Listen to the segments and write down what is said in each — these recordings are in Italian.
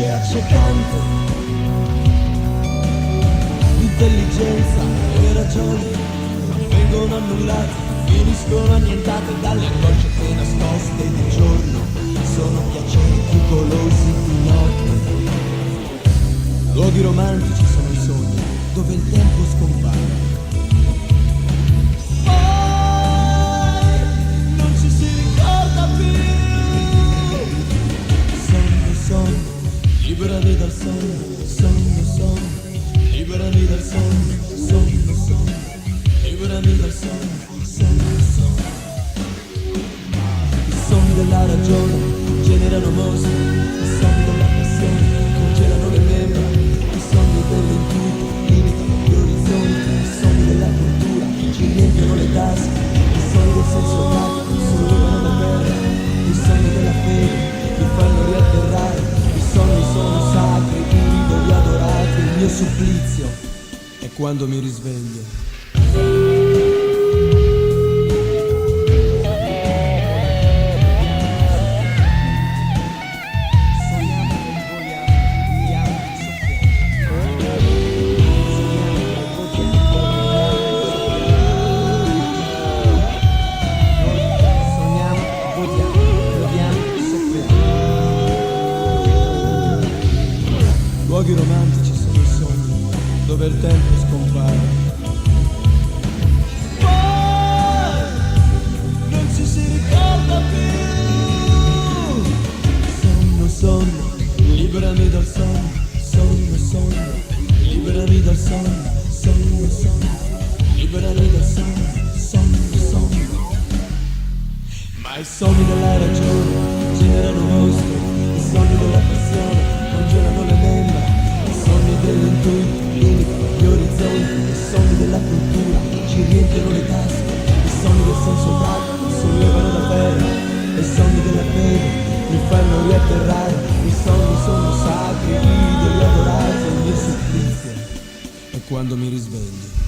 che accecante, l'intelligenza e le ragioni vengono annullate, finiscono annientate dalle angosce che nascoste di giorno sono piaceri più golosi di notte. Luoghi romantici sono i sogni dove il tempo scompare. Poi non ci si ricorda più. Sogno, sogno, liberami dal sonno. Sogno, sogno, liberami dal sonno. Sogno, sogno, liberami dal sonno. Sogno, sogno. I sogni della ragione generano mostri, i sogni della passione congelano le membra, i sogni dell'intuito limitano gli orizzonti, i sogni della cultura ci riempiono le tasche, i sogni del senso pratico sollevano la terra, i sogni della fede mi fanno riatterrare, i sogni sono sacri, idoli adorati, il mio supplizio è quando mi risveglio. Luoghi romantici sono i sogni dove il tempo scompare. Poi non ci si ricorda più. Sogno, sogno, liberami dal sonno. Sogno, sogno, liberami dal sonno. Sogno, sogno, liberami dal sonno. Sogno, sogno. Ma i sogni della ragione generano mostri, i sogni della passione congelano le membra, i sogni dell'intuito limitano gli orizzonti, i sogni della cultura ci riempiono le tasche, i sogni del senso pratico sollevano la terra, i sogni della fede mi fanno riatterrare, i sogni sono sacri, idoli adorati, il mio supplizio è quando mi risveglio.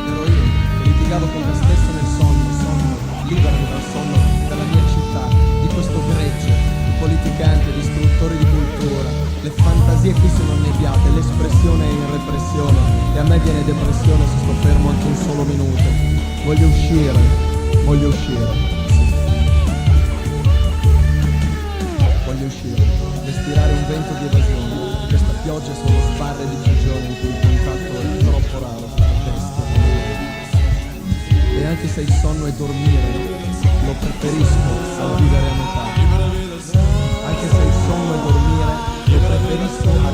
Ero io che litigavo con me stesso nel sogno, liberami dal sonno della mia città, di questo gregge politicanti, distruttori di cultura, le fantasie qui sono annebbiate, l'espressione è in repressione e a me viene depressione se sto fermo anche un solo minuto. Voglio uscire, voglio uscire, respirare un vento di evasione, questa pioggia sono sbarre di prigione in cui il contatto è troppo raro fra bestia. E anche se il sonno è dormire, lo preferisco a vivere a metà. Anche se il sonno è dormire, lo preferisco a